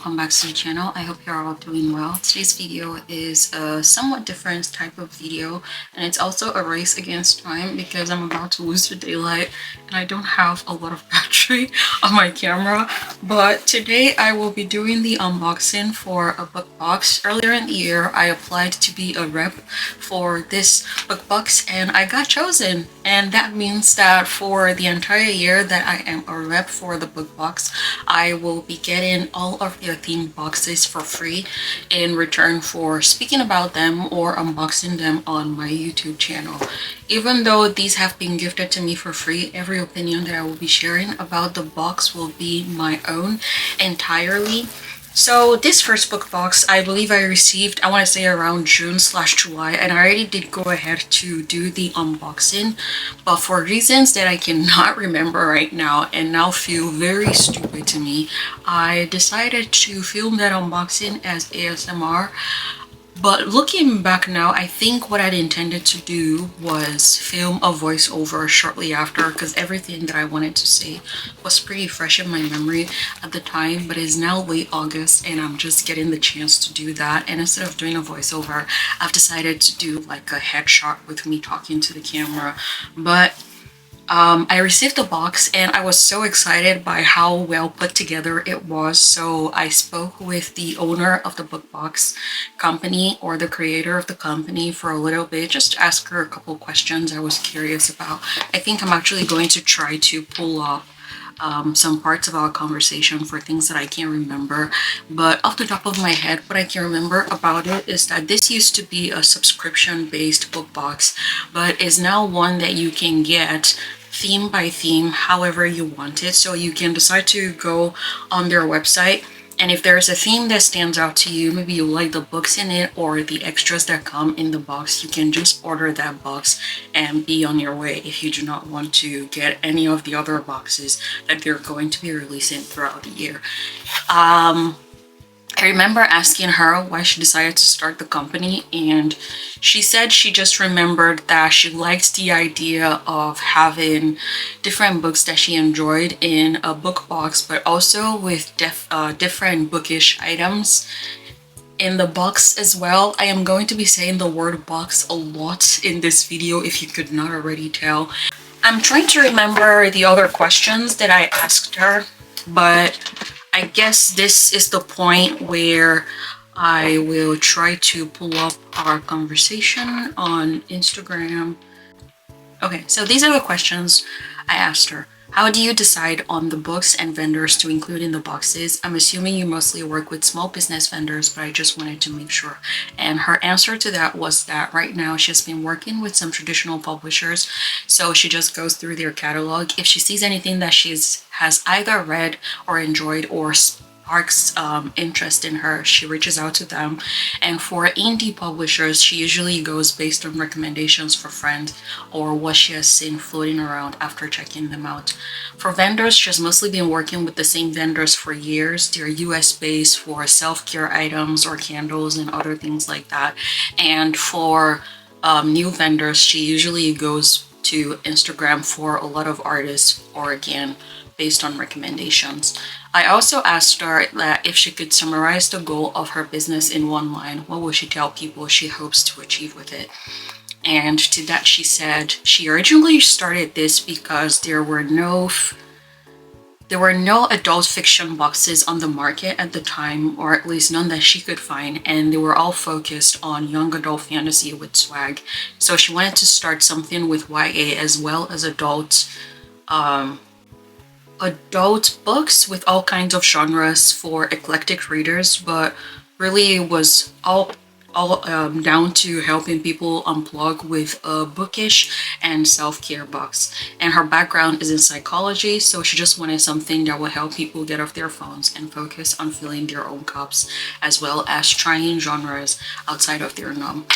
welcome back to the channel. I hope you're all doing well. Today's video is a somewhat different type of video, and it's also a race against time because I'm about to lose the daylight and I don't have a lot of battery on my camera. But today I will be doing the unboxing for a book box. Earlier in the year I applied to be a rep for this book box and I got chosen, and that means that for the entire year that I am a rep for the book box, I will be getting all of their themed boxes for free in return for speaking about them or unboxing them on my YouTube channel. Even though these have been gifted to me for free, every opinion that I will be sharing about the box will be my own entirely. So this first book box, I believe I received, I want to say around June/July, and I already did go ahead to do the unboxing, but for reasons that I cannot remember right now and now feel very stupid to me, I decided to film that unboxing as ASMR. But looking back now, I think what I'd intended to do was film a voiceover shortly after, because everything that I wanted to say was pretty fresh in my memory at the time. But it's now late August and I'm just getting the chance to do that, and instead of doing a voiceover, I've decided to do like a headshot with me talking to the camera. But I received the box and I was so excited by how well put together it was. So I spoke with the owner of the book box company, or the creator of the company, for a little bit, just to ask her a couple questions I was curious about. I think I'm actually going to try to pull up some parts of our conversation for things that I can't remember, but off the top of my head, what I can remember about it is that this used to be a subscription-based book box, but is now one that you can get theme by theme however you want it. So you can decide to go on their website, and if there's a theme that stands out to you, maybe you like the books in it or the extras that come in the box, you can just order that box and be on your way if you do not want to get any of the other boxes that they're going to be releasing throughout the year. I remember asking her why she decided to start the company, and she said she just remembered that she liked the idea of having different books that she enjoyed in a book box, but also with different bookish items in the box as well. I am going to be saying the word box a lot in this video if you could not already tell. I'm trying to remember the other questions that I asked her, but I guess this is the point where I will try to pull up our conversation on Instagram. Okay, so these are the questions I asked her. How do you decide on the books and vendors to include in the boxes? I'm assuming you mostly work with small business vendors, but I just wanted to make sure. And her answer to that was that right now she's been working with some traditional publishers, so she just goes through their catalog. If she sees anything that has either read or enjoyed or sparks interest in her, she reaches out to them. And for indie publishers, she usually goes based on recommendations for friends or what she has seen floating around after checking them out. For vendors, she's mostly been working with the same vendors for years. They're US based for self-care items or candles and other things like that. And for new vendors, she usually goes to Instagram for a lot of artists, or again based on recommendations. I also asked her that if she could summarize the goal of her business in one line, what would she tell people she hopes to achieve with it? And to that she said she originally started this because there were no adult fiction boxes on the market at the time, or at least none that she could find, and they were all focused on young adult fantasy with swag. So she wanted to start something with YA as well as adult books with all kinds of genres for eclectic readers, but really it was all down to helping people unplug with a bookish and self-care box. And her background is in psychology, so she just wanted something that would help people get off their phones and focus on filling their own cups, as well as trying genres outside of their norm.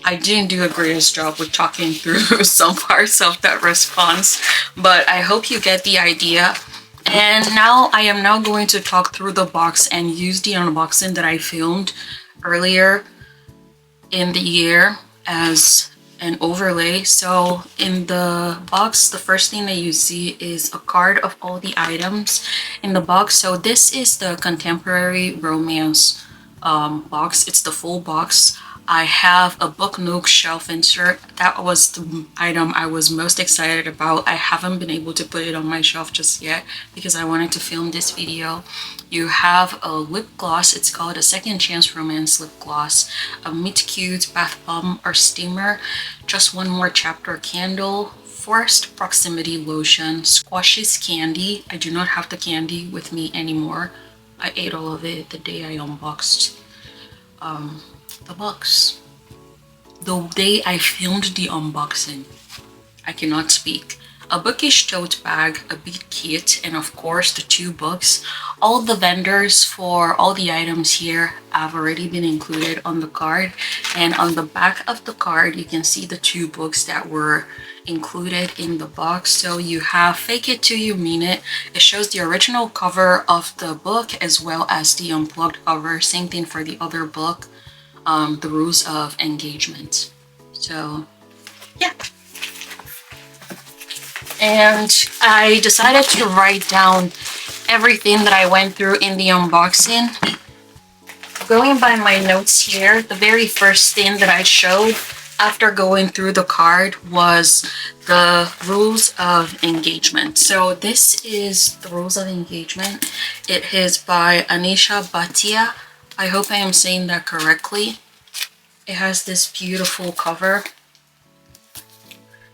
I didn't do a greatest job with talking through some parts of that response, but I hope you get the idea. And now I am now going to talk through the box and use the unboxing that I filmed earlier in the year as an overlay. So in the box, the first thing that you see is a card of all the items in the box. So this is the contemporary romance box. It's the full box. I have a book Nook shelf insert. That was the item I was most excited about. I haven't been able to put it on my shelf just yet because I wanted to film this video. You have a lip gloss. It's called a Second Chance Romance lip gloss, a Meet Cute bath bomb or steamer, Just One More Chapter candle, Forced Proximity lotion, Squashes candy. I do not have the candy with me anymore. I ate all of it the day I unboxed the box. The day I filmed the unboxing. I cannot speak. A bookish tote bag, a bead kit, and of course the 2 books. All the vendors for all the items here have already been included on the card, and on the back of the card you can see the 2 books that were included in the box. So you have Fake It Till You Mean It. It shows the original cover of the book as well as the unplugged cover. Same thing for the other book, The Rules of Engagement. So yeah. And I decided to write down everything that I went through in the unboxing. Going by my notes here, the very first thing that I showed after going through the card was the Rules of Engagement. So this is the Rules of Engagement. It is by 𝕬𝕉𝕬𝕬𝕬. I hope I am saying that correctly. It has this beautiful cover.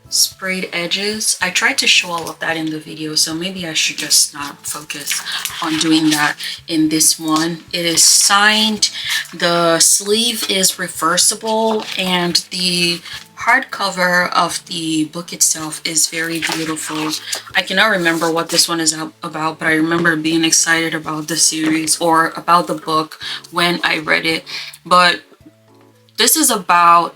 Sprayed edges. I tried to show all of that in the video, so maybe I should just not focus on doing that in this one. It is signed. The sleeve is reversible, and the hardcover of the book itself is very beautiful. I cannot remember what this one is about, but I remember being excited about the series or about the book when I read it. But this is about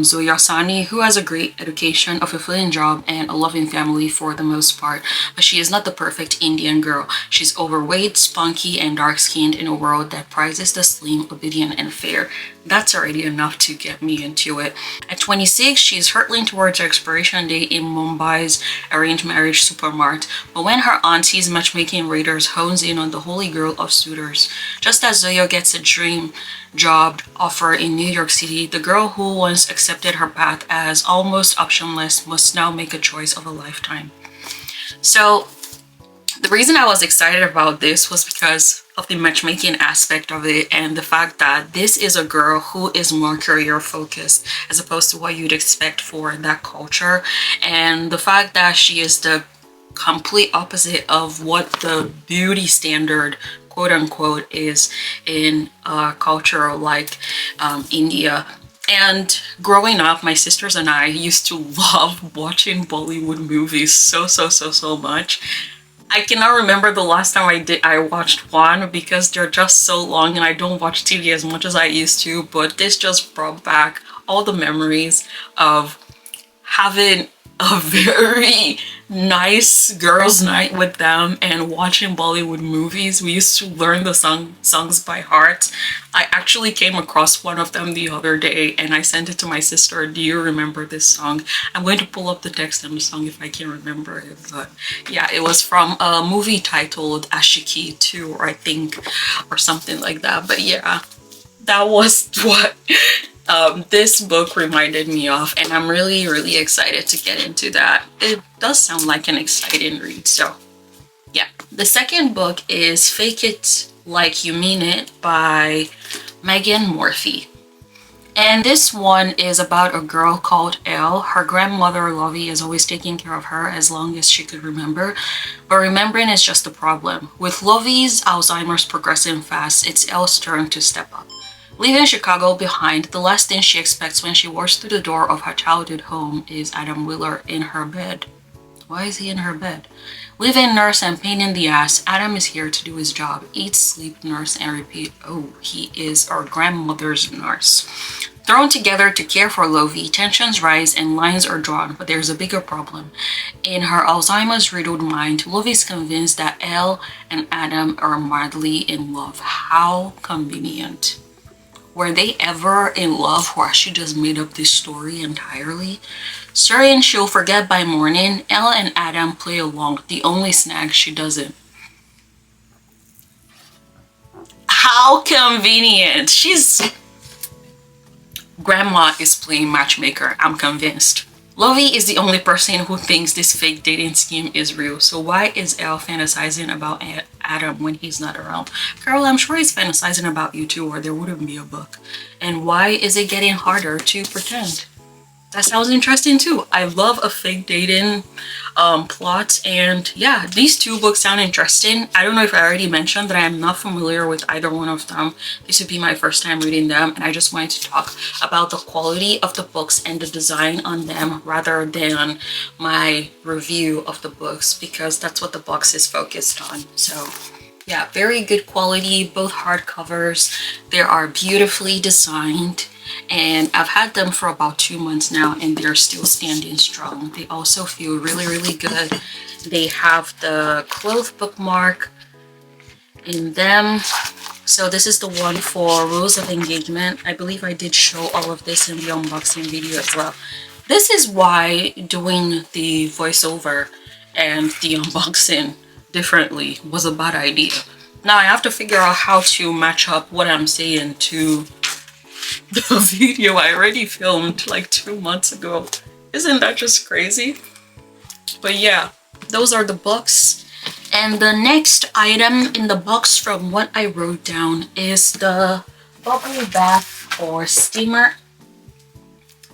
Zoe Asani, who has a great education, a fulfilling job, and a loving family for the most part. But she is not the perfect Indian girl. She's overweight, spunky, and dark-skinned in a world that prizes the slim, obedient, and fair. That's already enough to get me into it. At 26, she's hurtling towards her expiration date in Mumbai's arranged marriage supermarket. But when her auntie's matchmaking raiders hones in on the holy girl of suitors, just as Zoya gets a dream job offer in New York City, the girl who once accepted her path as almost optionless must now make a choice of a lifetime. So the reason I was excited about this was because of the matchmaking aspect of it and the fact that this is a girl who is more career focused as opposed to what you'd expect for that culture, and the fact that she is the complete opposite of what the beauty standard quote unquote is in a culture like India. And growing up, my sisters and I used to love watching Bollywood movies so much. I cannot remember the last time I watched one because they're just so long and I don't watch TV as much as I used to, but this just brought back all the memories of having a very nice girls' night with them and watching Bollywood movies. We used to learn the songs by heart. I actually came across one of them the other day and I sent it to my sister. Do you remember this song? I'm going to pull up the text and the song if I can remember it. But yeah, it was from a movie titled Ashiki 2, I think, or something like that. But yeah, that was what this book reminded me of, and I'm really excited to get into that. It does sound like an exciting read. So yeah, the second book is Fake It Like You Mean It by 𝕦𝕟𝕬𝕝. And this one is about a girl called Elle. Her grandmother Lovey is always taking care of her as long as she could remember, but remembering is just a problem. With Lovey's Alzheimer's progressing fast, it's Elle's turn to step up. Leaving Chicago behind, the last thing she expects when she walks through the door of her childhood home is Adam Wheeler in her bed. Why is he in her bed? Live-in nurse and pain in the ass, Adam is here to do his job. Eat, sleep, nurse, and repeat. Oh, he is our grandmother's nurse. Thrown together to care for Lovey, tensions rise and lines are drawn, but there's a bigger problem. In her Alzheimer's riddled mind, Lovey's convinced that Elle and Adam are madly in love. How convenient. Were they ever in love, or she just made up this story entirely? Certain she'll forget by morning. Ella and Adam play along. The only snag she doesn't. How convenient. Grandma is playing matchmaker, I'm convinced. Lovey is the only person who thinks this fake dating scheme is real. So why is Elle fantasizing about Adam when he's not around? Carol, I'm sure he's fantasizing about you too, or there wouldn't be a book. And why is it getting harder to pretend? That sounds interesting too. I love a fake dating plot, and yeah, these two books sound interesting. I don't know if I already mentioned that I am not familiar with either one of them. This would be my first time reading them, and I just wanted to talk about the quality of the books and the design on them rather than my review of the books, because that's what the box is focused on. So yeah, very good quality, both hardcovers. They are beautifully designed, and I've had them for about 2 months now and they're still standing strong. They also feel really, really good. They have the cloth bookmark in them. So this is the one for Rules of Engagement. I believe I did show all of this in the unboxing video as well. This is why doing the voiceover and the unboxing differently was a bad idea. Now I have to figure out how to match up what I'm saying to the video I already filmed like 2 months ago. Isn't that just crazy? But yeah, those are the books. And the next item in the box from what I wrote down is the bubble bath or steamer.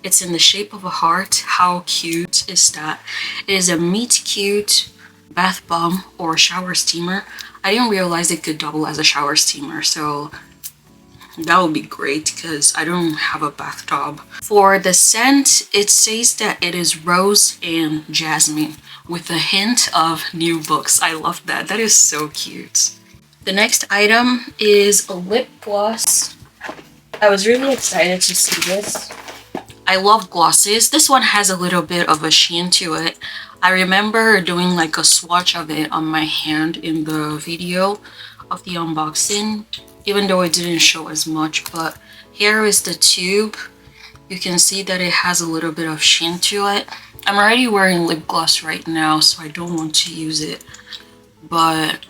It's in the shape of a heart. How cute is that? It is a meet cute bath bomb or shower steamer. I didn't realize it could double as a shower steamer, so that would be great because I don't have a bathtub. For the scent, it says that it is rose and jasmine with a hint of new books. I love that. That is so cute. The next item is a lip gloss. I was really excited to see this. I love glosses. This one has a little bit of a sheen to it. I remember doing like a swatch of it on my hand in the video of the unboxing, even though it didn't show as much. But here is the tube. You can see that it has a little bit of sheen to it. I'm already wearing lip gloss right now, so I don't want to use it. But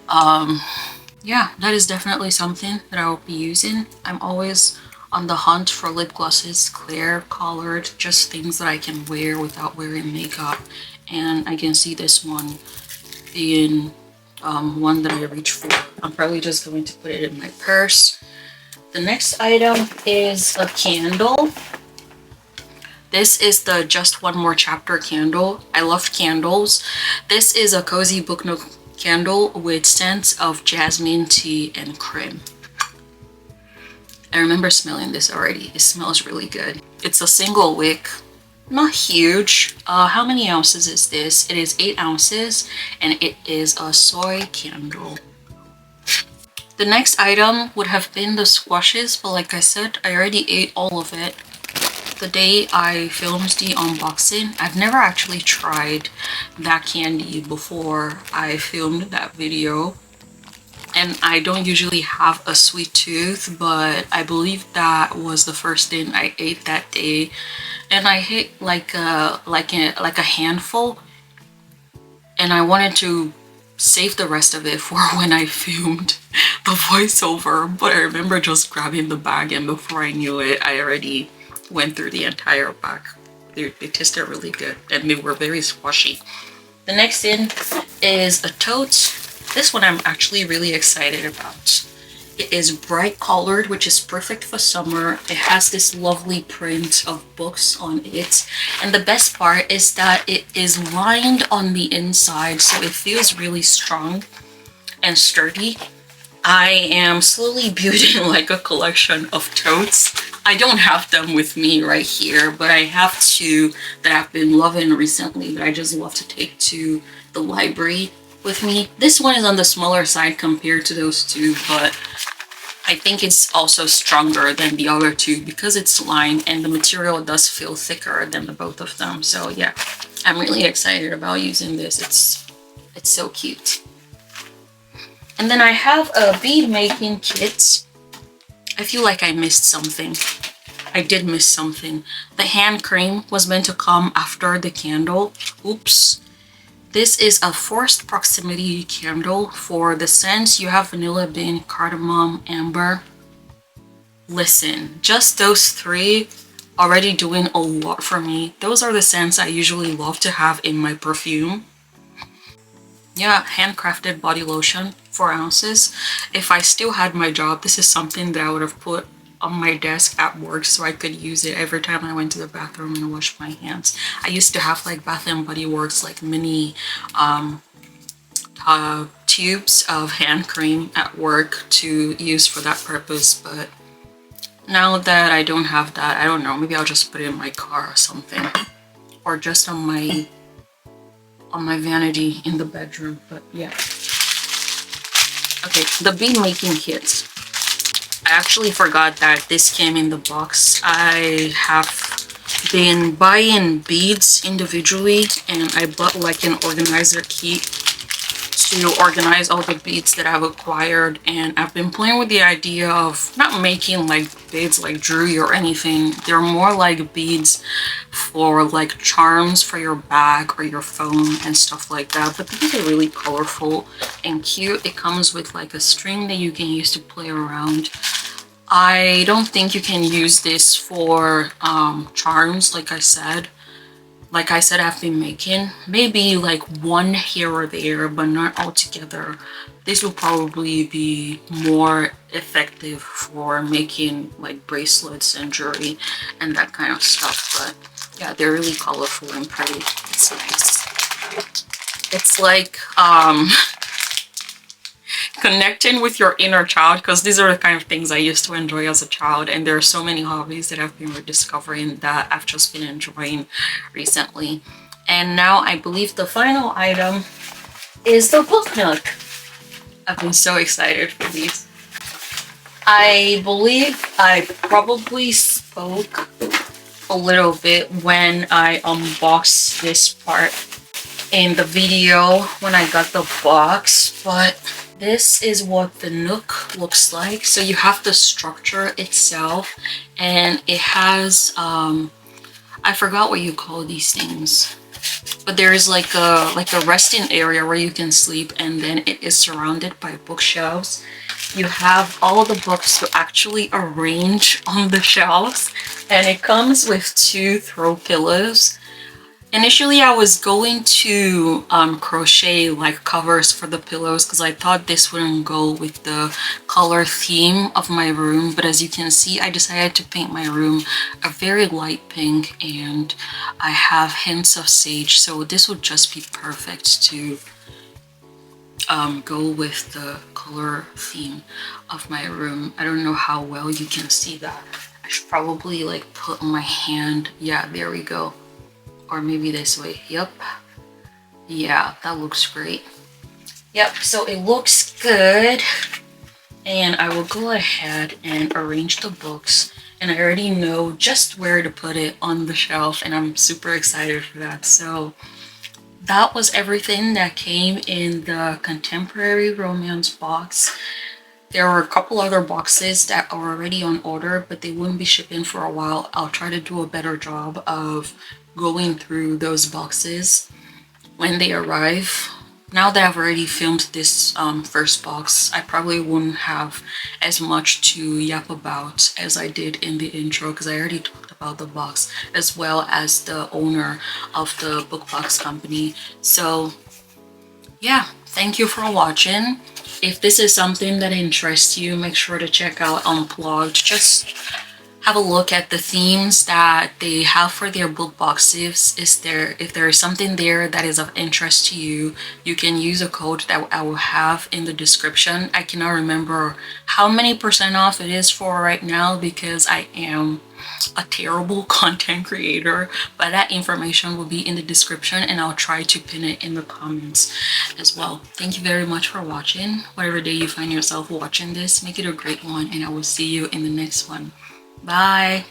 yeah, that is definitely something that I will be using. I'm always on the hunt for lip glosses, clear, colored, just things that I can wear without wearing makeup. And I can see this one being one that I reach for. I'm probably just going to put it in my purse. The next item is a candle. This is the Just One More Chapter candle. I love candles. This is a cozy book nook candle with scents of jasmine, tea, and cream. I remember smelling this already. It smells really good. It's a single wick, not huge. How many ounces is this? It is 8 ounces and it is a soy candle. The next item would have been the squashes, but like I said, I already ate all of it the day I filmed the unboxing. I've never actually tried that candy before I filmed that video. And I don't usually have a sweet tooth, but I believe that was the first thing I ate that day. And I ate like a handful, and I wanted to save the rest of it for when I filmed the voiceover. But I remember just grabbing the bag, and before I knew it, I already went through the entire bag. They tasted really good and they were very squashy. The next thing is a tote. This one I'm actually really excited about. It is bright colored, which is perfect for summer. It has this lovely print of books on it. And the best part is that it is lined on the inside, so it feels really strong and sturdy. I am slowly building like a collection of totes. I don't have them with me right here, but I have two that I've been loving recently that I just love to take to the library with me. This one is on the smaller side compared to those two, but I think it's also stronger than the other two because it's lined and the material does feel thicker than the both of them. So yeah, I'm really excited about using this. It's so cute. And then I have a bead making kit. I feel like I missed something. I did miss something. The hand cream was meant to come after the candle. Oops. This is a forced proximity candle. For the scents, you have vanilla bean, cardamom, amber. Listen, just those three already doing a lot for me. Those are the scents I usually love to have in my perfume. Yeah, handcrafted body lotion, 4 ounces. If I still had my job, this is something that I would have put on my desk at work so I could use it every time I went to the bathroom and washed my hands. I used to have like Bath and Body Works like mini tubes of hand cream at work to use for that purpose, but now that I don't have that, I don't know, maybe I'll just put it in my car or something, or just on my vanity in the bedroom. But yeah. Okay, the bead making kit. I actually forgot that this came in the box. I have been buying beads individually, and I bought like an organizer kit to organize all the beads that I've acquired. And I've been playing with the idea of not making like beads like jewelry or anything. They're more like beads for like charms for your bag or your phone and stuff like that. But these are really colorful and cute. It comes with like a string that you can use to play around. I don't think you can use this for charms. Like I said, I've been making maybe like one here or there, but not all together. This will probably be more effective for making like bracelets and jewelry and that kind of stuff. But yeah, they're really colorful and pretty. It's nice. It's like connecting with your inner child, because these are the kind of things I used to enjoy as a child, and there are so many hobbies that I've been rediscovering that I've just been enjoying recently. And now I believe the final item is the book nook. I've been so excited for these. I believe I probably spoke a little bit when I unboxed this part in the video when I got the box, but this is what the nook looks like. So you have the structure itself, and it has I forgot what you call these things, but there is like a resting area where you can sleep, and then it is surrounded by bookshelves. You have all the books to actually arrange on the shelves, and it comes with 2 throw pillows. Initially, I was going to crochet like covers for the pillows because I thought this wouldn't go with the color theme of my room. But as you can see, I decided to paint my room a very light pink, and I have hints of sage. So this would just be perfect to go with the color theme of my room. I don't know how well you can see that. I should probably like put my hand. Yeah, there we go. Or maybe this way. Yep. Yeah, that looks great. Yep, so it looks good. And I will go ahead and arrange the books. And I already know just where to put it on the shelf, and I'm super excited for that. So that was everything that came in the contemporary romance box. There were a couple other boxes that are already on order, but they wouldn't be shipping for a while. I'll try to do a better job of going through those boxes when they arrive. Now that I've already filmed this first box, I probably wouldn't have as much to yap about as I did in the intro, because I already talked about the box as well as the owner of the book box company. So yeah, thank you for watching. If this is something that interests you, make sure to check out Unplugged. Just have a look at the themes that they have for their book boxes. If there is something there that is of interest to you, you can use a code that I will have in the description. I cannot remember how many % off it is for right now because I am a terrible content creator, but that information will be in the description, and I'll try to pin it in the comments as well. Thank you very much for watching. Whatever day you find yourself watching this, make it a great one, and I will see you in the next one. Bye.